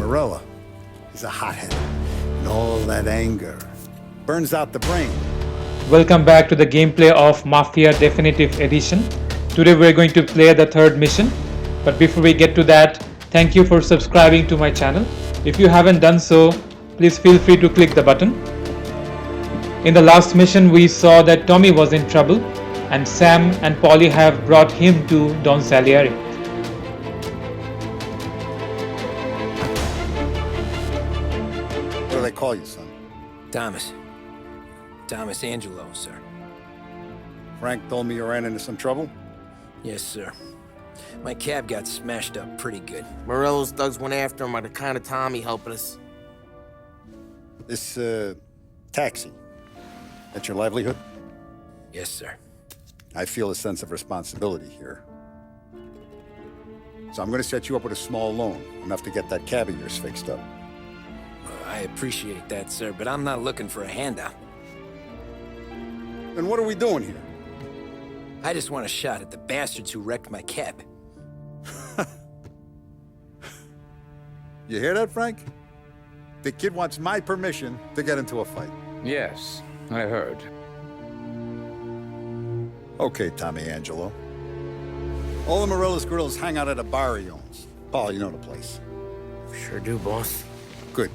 Morella, he's a hothead. And all that anger burns out the brain. Welcome back to the gameplay of Mafia Definitive Edition. Today we're going to play the third mission. But before we get to that, thank you for subscribing to my channel. If you haven't done so, please feel free to click the button. In the last mission we saw that Tommy was in trouble and Sam and Polly have brought him to Don Salieri. What do they call you, son? Thomas Angelo, sir. Frank told me you ran into some trouble? Yes, sir. My cab got smashed up pretty good. Morello's thugs went after him by the kind of Tommy helping us. This, taxi, that's your livelihood? Yes, sir. I feel a sense of responsibility here. So I'm gonna set you up with a small loan, enough to get that cab of yours fixed up. I appreciate that, sir, but I'm not looking for a handout. Then what are we doing here? I just want a shot at the bastards who wrecked my cab. You hear that, Frank? The kid wants my permission to get into a fight. Yes, I heard. Okay, Tommy Angelo. All the Morella's grills hang out at a bar he owns. Paul, you know the place. Sure do, boss. Good.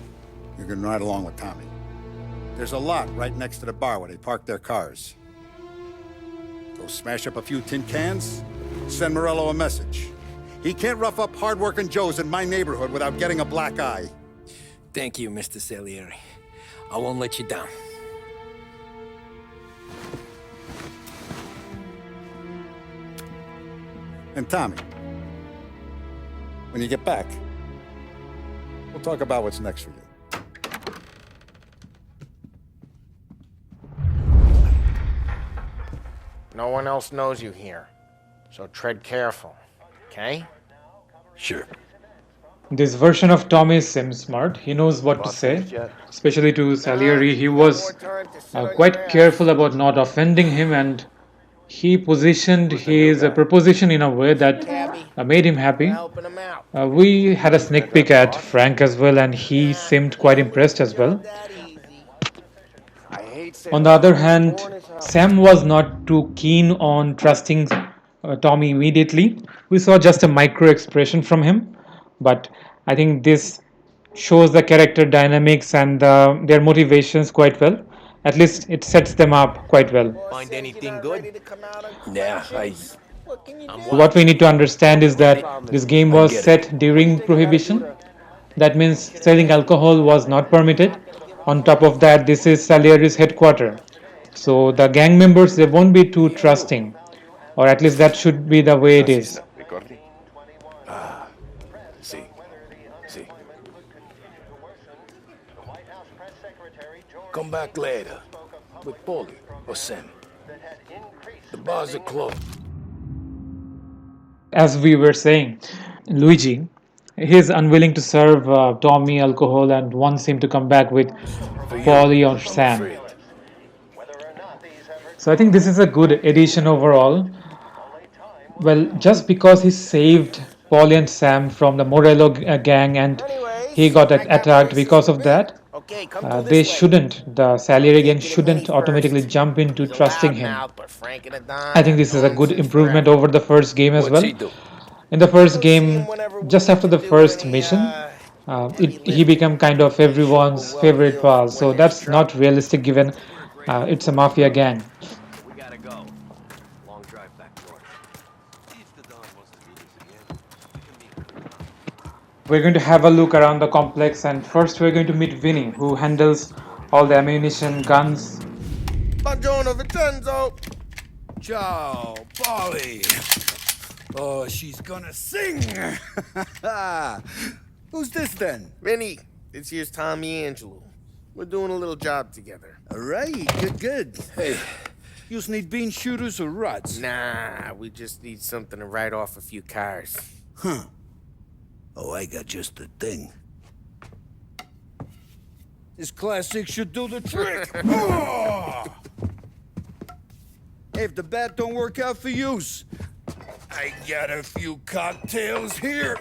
You can ride along with Tommy. There's a lot right next to the bar where they park their cars. Go smash up a few tin cans, send Morello a message. He can't rough up hard-working Joes in my neighborhood without getting a black eye. Thank you, Mr. Salieri. I won't let you down. And Tommy, when you get back, we'll talk about what's next for you. No one else knows you here, so tread careful, okay? Sure. This version of Tommy seems smart. He knows what to say, especially to Salieri. He was quite careful about not offending him, and he positioned his proposition in a way that made him happy. Helping him out. We had a sneak peek at Frank as well, and he seemed quite impressed as well. On the other hand, Sam was not too keen on trusting Tommy immediately. We saw just a micro expression from him, but I think this shows the character dynamics and their motivations quite well. At least it sets them up quite well. Find anything good? Yeah, What we need to understand is that this game was set during Prohibition. That means selling alcohol was not permitted. On top of that, this is Salieri's headquarters. So the gang members, they won't be too trusting. Or at least that should be the way it is. See. Come back later with Polly or Sam. The bars are closed. As we were saying, Luigi, he is unwilling to serve Tommy alcohol and wants him to come back with Polly or Sam. So I think this is a good addition overall. Well, just because he saved Polly and Sam from the Morello gang and he got attacked because of that, they shouldn't, the Salieri gang shouldn't automatically jump into trusting him. I think this is a good improvement over the first game as well. In the first game, just after the first mission, he became kind of everyone's favorite pal. So that's not realistic given it's a mafia gang. We gotta go. Long drive back north. See if the Don wants to do this again. We're going to have a look around the complex, and first we're going to meet Vinny, who handles all the ammunition, guns. Buongiorno, Vincenzo! Ciao, Polly. Oh, she's gonna sing. Who's this then? Vinny, this here's Tommy Angelo. We're doing a little job together. All right, good. Hey, you just need bean shooters or rods? Nah, we just need something to write off a few cars. Huh. Oh, I got just the thing. This classic should do the trick. Oh! Hey, if the bat don't work out for use, I got a few cocktails here.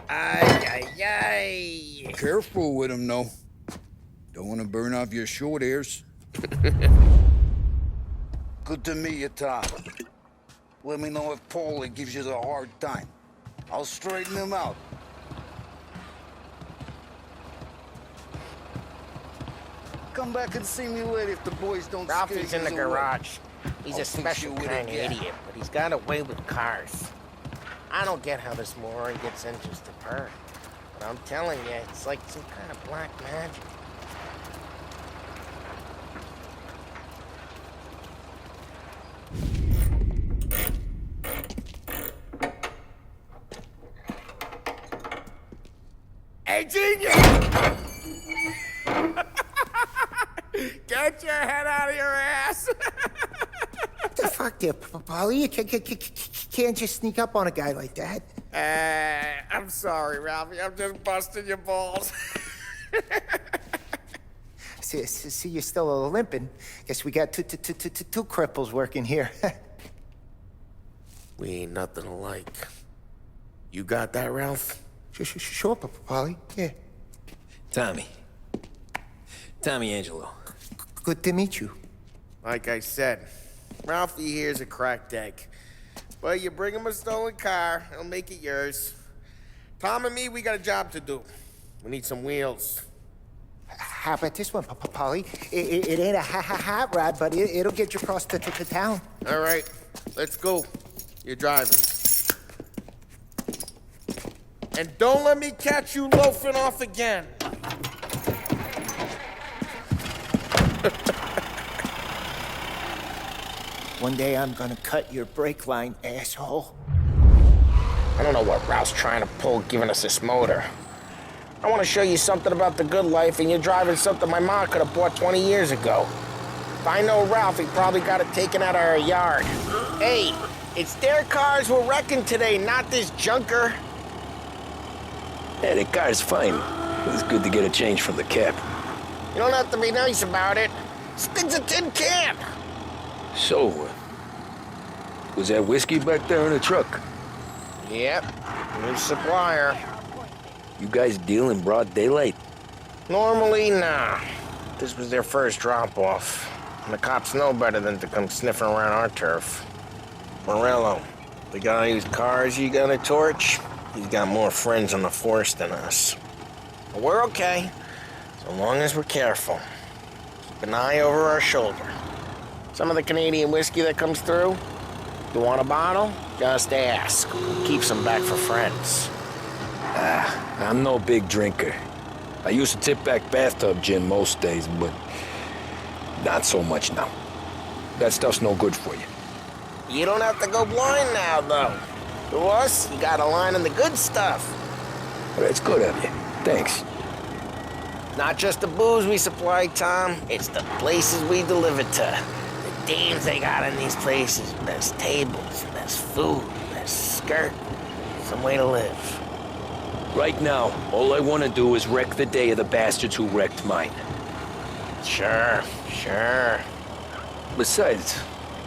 Ay, ay, ay. Careful with him, though. Don't want to burn off your short hairs. Good to meet you, Tom. Let me know if Paulie gives you the hard time. I'll straighten him out. Come back and see me later if the boys don't Ralphie's scare in the you away. garage. He's I'll a fix special you with a kind of gap. idiot, but he's got a way with cars. I don't get how this moron gets in just a perk. But I'm telling you, it's like some kind of black magic. Hey, genius! Get your head out of your ass! What the fuck there, Polly? You can't just sneak up on a guy like that. I'm sorry, Ralphie. I'm just busting your balls. See, you're still limping. Guess we got two cripples working here. We ain't nothing alike. You got that, Ralph? Sure, Polly. Yeah. Tommy Angelo. Good to meet you. Like I said, Ralphie here's a cracked egg. But you bring him a stolen car, he'll make it yours. Tom and me, we got a job to do. We need some wheels. How about this one, Polly? It ain't a hot rod, but it'll get you across to town. All right, let's go. You're driving. And don't let me catch you loafing off again. One day I'm gonna cut your brake line, asshole. I don't know what Ralph's trying to pull giving us this motor. I want to show you something about the good life, and you're driving something my mom could have bought 20 years ago. If I know Ralph, he probably got it taken out of our yard. Hey, it's their cars we're wrecking today, not this junker. Yeah, the car's fine. It's good to get a change from the cab. You don't have to be nice about it. This thing's a tin can. So, was that whiskey back there in the truck? Yep, new supplier. You guys deal in broad daylight? Normally, nah. This was their first drop-off. And the cops know better than to come sniffing around our turf. Morello, the guy whose cars you got a torch, he's got more friends on the force than us. But we're okay, so long as we're careful. Keep an eye over our shoulder. Some of the Canadian whiskey that comes through, you want a bottle? Just ask. We'll keep some back for friends. I'm no big drinker. I used to tip back bathtub gin most days, but not so much now. That stuff's no good for you. You don't have to go blind now, though. To us, you got a line on the good stuff. Well, that's good of you. Thanks. Not just the booze we supply, Tom. It's the places we deliver to. The dames they got in these places. There's tables, there's food, there's skirt. Some way to live. Right now, all I want to do is wreck the day of the bastards who wrecked mine. Sure. Besides,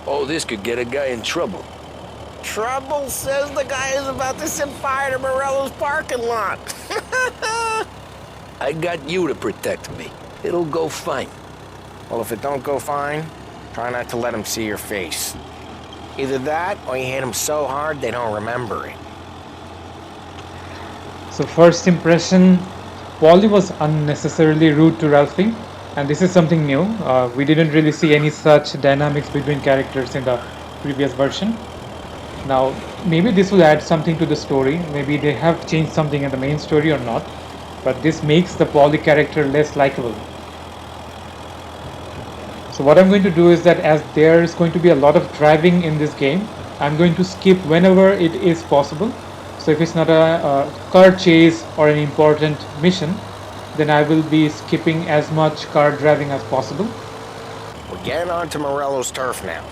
all this could get a guy in trouble. Trouble says the guy is about to set fire to Morello's parking lot. I got you to protect me. It'll go fine. Well, if it don't go fine, try not to let him see your face. Either that, or you hit him so hard they don't remember it. So first impression, Polly was unnecessarily rude to Ralphie, and this is something new. We didn't really see any such dynamics between characters in the previous version. Now, maybe this will add something to the story. Maybe they have changed something in the main story or not, but this makes the Polly character less likable. So what I'm going to do is that as there is going to be a lot of driving in this game, I'm going to skip whenever it is possible. So if it's not a car chase or an important mission, then I will be skipping as much car driving as possible. We're getting onto Morello's turf now.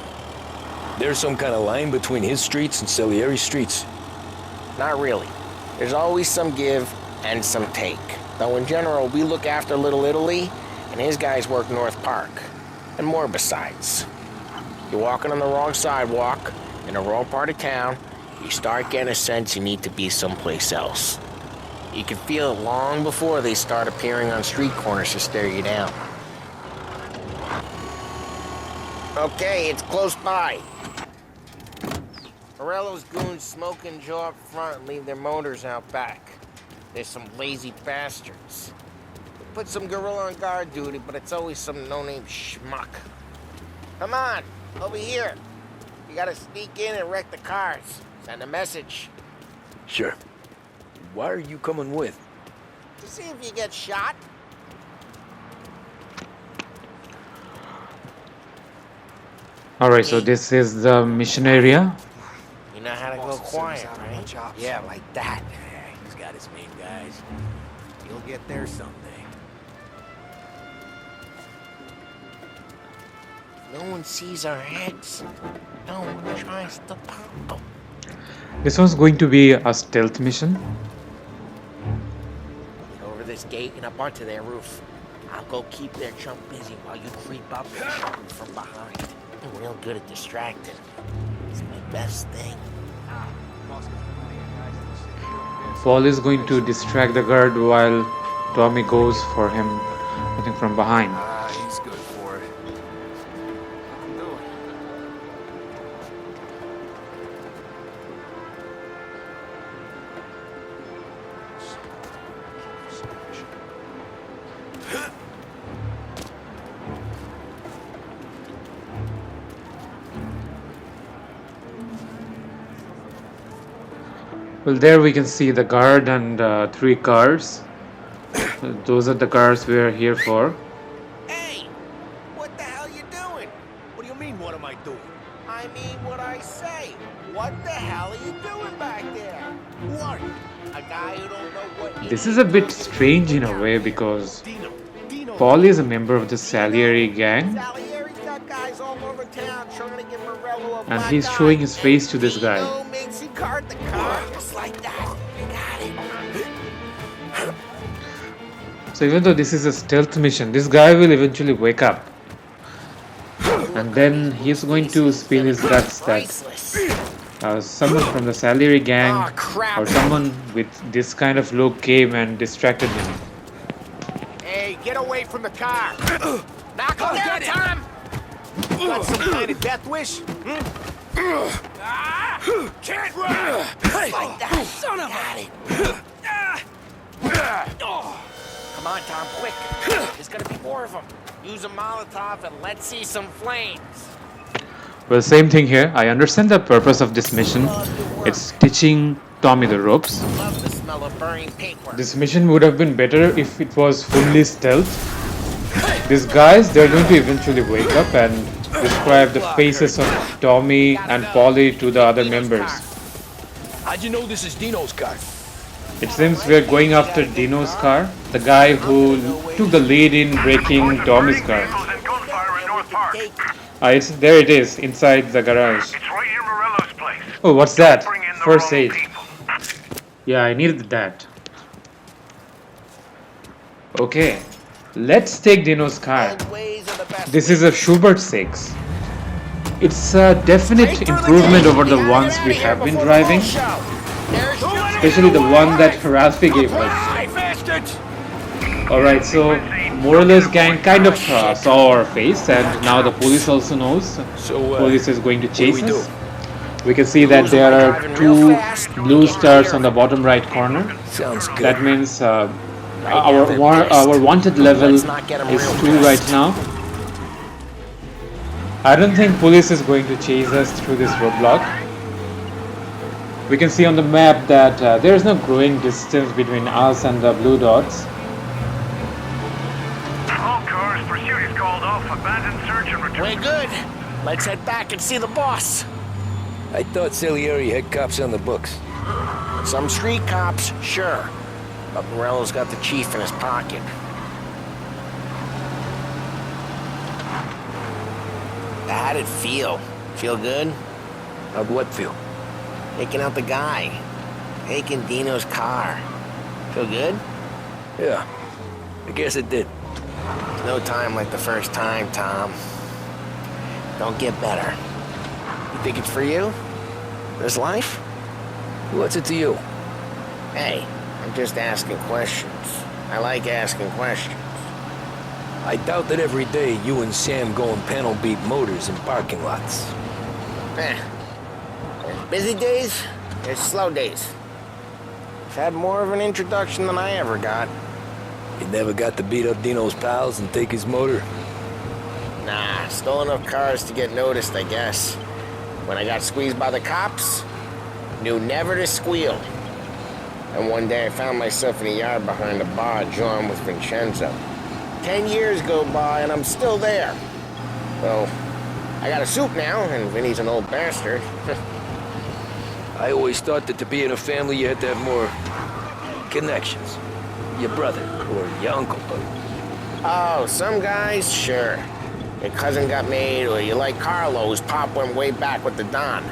There's some kind of line between his streets and Salieri streets. Not really. There's always some give and some take. Though in general, we look after Little Italy, and his guys work North Park. And more besides. You're walking on the wrong sidewalk, in the wrong part of town, you start getting a sense you need to be someplace else. You can feel it long before they start appearing on street corners to stare you down. Okay, it's close by. Morello's goons smoke and jaw up front and leave their motors out back. There's some lazy bastards. They put some gorilla on guard duty, but it's always some no-name schmuck. Come on, over here. You gotta sneak in and wreck the cars. Send a message. Sure. Why are you coming with? To see if you get shot. Alright, so this is the mission area. You know how to go quiet, right? Yeah, like that. He's got his main guys. You'll get there someday. No one sees our heads. No one tries to pop them. This one's going to be a stealth mission. Get over this gate and up onto their roof. I'll go keep their chump busy while you creep up and shoot them from behind. I'm real good at distracting. It's my best thing. Paul is going to distract the guard while Tommy goes for him, I think, from behind. He's good for it. Let him do it. Well, there we can see the guard and 3 cars. Those are the cars we are here for. Hey! What the hell you doing? What do you mean, what am I doing? I mean what I say. What the hell are you doing back there? Who are you? A guy who don't know what... This is a bit strange in a way because Paul is a member of the Salieri gang Salieri's got guys all over town trying to give Morello a and black he's eye. showing his face to this guy. Dino makes you cart the car just like that. You got it. So even though this is a stealth mission, this guy will eventually wake up. And then he's going to spill his guts that someone from the Salieri gang Oh, crap. or someone with this kind of look came and distracted him. Hey, get away from the car. Knock him down, Tom! Got some kind of death wish? Can't run! Like that. Son of a... Come on, Tom, quick. There's gonna be more of them. Use a Molotov and let's see some flames. Well, same thing here. I understand the purpose of this mission. It's teaching Tommy the ropes. Love the smell of burning paper. This mission would have been better if it was fully stealth. These guys, they're going to eventually wake up and describe the faces of Tommy and Polly to the other members. How'd you know this is Dino's car? It seems we're going after Dino's car, the guy who took the lead in breaking Tommy's car. There it is, inside the garage. It's right near Morello's place. Oh, what's that? Bring in the First wrong aid. people. Yeah, I needed that. Okay, let's take Dino's car. This is a Schubert 6. It's a definite improvement over the ones we have been driving, especially the one that Ralphie gave us. Alright, so Morello's gang kind of saw our face, and now the police also knows. So, Police is going to chase what do we us. We can see that there are 2 blue stars on the bottom right corner. Sounds good. That means our wanted level is 2 right now. I don't think police is going to chase us through this roadblock. We can see on the map that there is no growing distance between us and the blue dots. All cars, pursuit is called off. Abandoned search and return. We're good. Let's head back and see the boss. I thought Salieri had cops on the books. Some street cops, sure. But Morello's got the chief in his pocket. How'd it feel? Feel good? How'd what feel? Taking out the guy. Taking Dino's car. Feel good? Yeah, I guess it did. No time like the first time, Tom. Don't get better. You think it's for you? This life? What's it to you? Hey, I'm just asking questions. I like asking questions. I doubt that every day you and Sam go and panel beat motors in parking lots. There's busy days, there's slow days. I've had more of an introduction than I ever got. You never got to beat up Dino's pals and take his motor? Nah, stole enough cars to get noticed, I guess. When I got squeezed by the cops, knew never to squeal. And one day I found myself in a yard behind a bar drawing with Vincenzo. 10 years go by and I'm still there. Well, I got a suit now, and Vinny's an old bastard. I always thought that to be in a family you had to have more connections. Your brother or your uncle. Oh, some guys, sure. Your cousin got made, or you like Carlos, Pop went way back with the Don.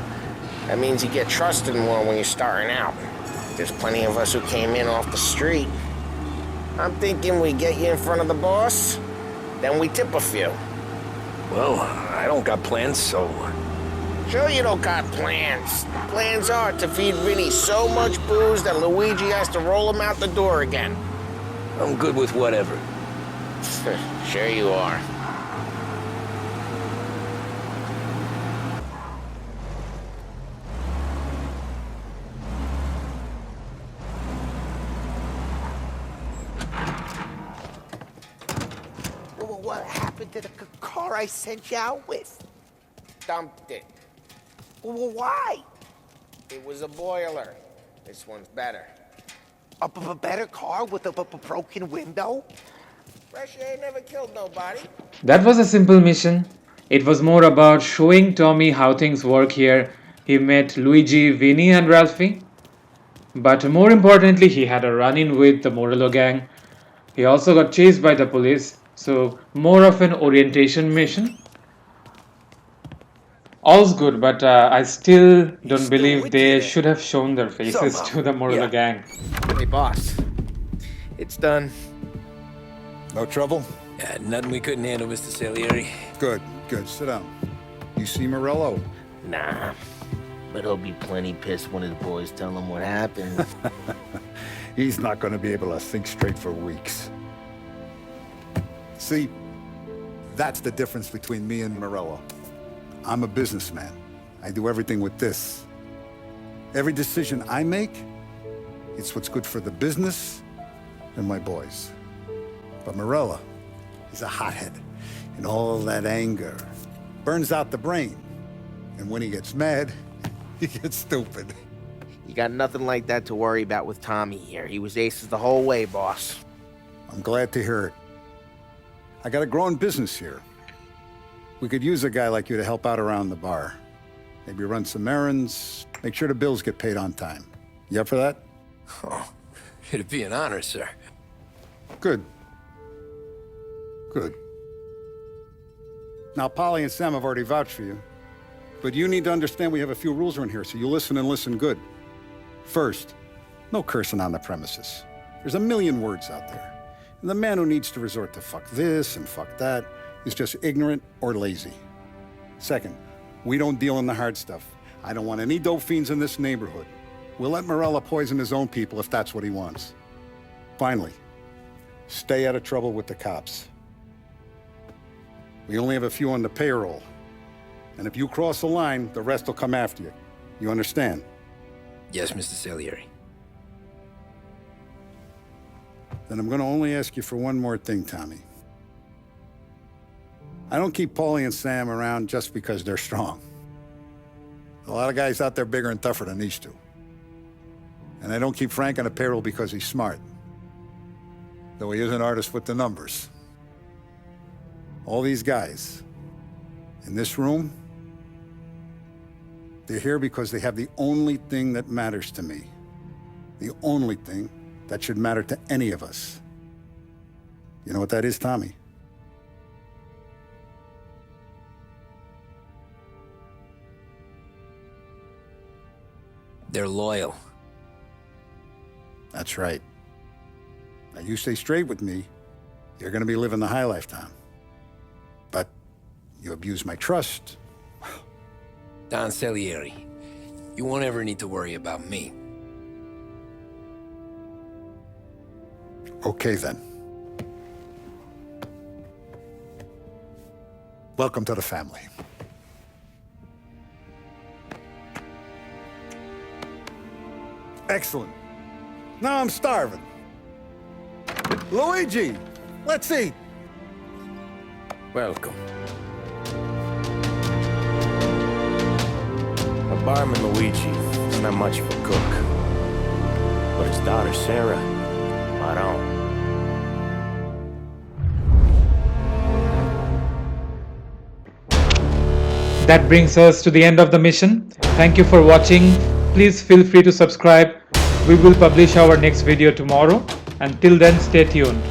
That means you get trusted more when you're starting out. There's plenty of us who came in off the street. I'm thinking we get you in front of the boss, then we tip a few. Well, I don't got plans, so... Sure you don't got plans. Plans are to feed Vinny so much booze that Luigi has to roll him out the door again. I'm good with whatever. Sure you are. What happened to the car I sent you out with? Dumped it. Well, why? It was a boiler. This one's better. A better car with a broken window? Fresh air never killed nobody. That was a simple mission. It was more about showing Tommy how things work here. He met Luigi, Vinny, and Ralphie. But more importantly, he had a run-in with the Morello gang. He also got chased by the police, so more of an orientation mission. All's good, but I still don't believe they should have shown their faces to the Morello gang. Hey, boss. It's done. No trouble? Yeah, nothing we couldn't handle, Mr. Salieri. Good, good. Sit down. You see Morello? Nah, but he'll be plenty pissed when his boys tell him what happened. He's not going to be able to think straight for weeks. See, that's the difference between me and Morello. I'm a businessman. I do everything with this. Every decision I make, it's what's good for the business and my boys. But Morello, he's a hothead. And all that anger burns out the brain. And when he gets mad, he gets stupid. You got nothing like that to worry about with Tommy here. He was aces the whole way, boss. I'm glad to hear it. I got a growing business here. We could use a guy like you to help out around the bar. Maybe run some errands, make sure the bills get paid on time. You up for that? Oh, it'd be an honor, sir. Good. Good. Now, Polly and Sam have already vouched for you. But you need to understand we have a few rules around here, so you listen and listen good. First, no cursing on the premises. There's a million words out there. And the man who needs to resort to fuck this and fuck that is just ignorant or lazy. Second, we don't deal in the hard stuff. I don't want any dope fiends in this neighborhood. We'll let Morello poison his own people if that's what he wants. Finally, stay out of trouble with the cops. We only have a few on the payroll. And if you cross the line, the rest will come after you. You understand? Yes, Mr. Salieri. Then I'm going to only ask you for one more thing, Tommy. I don't keep Paulie and Sam around just because they're strong. A lot of guys out there bigger and tougher than these two. And I don't keep Frank on the payroll because he's smart. Though he is an artist with the numbers. All these guys in this room, they're here because they have the only thing that matters to me. The only thing that should matter to any of us. You know what that is, Tommy? They're loyal. That's right. Now, you stay straight with me, you're gonna be living the high life, Tom. But you abuse my trust. Don Salieri, you won't ever need to worry about me. Okay then. Welcome to the family. Excellent. Now I'm starving. Luigi, let's eat. Welcome. My barman Luigi is not much of a cook. But his daughter Sarah, right on. That brings us to the end of the mission. Thank you for watching. Please feel free to subscribe. We will publish our next video tomorrow. Until then, stay tuned.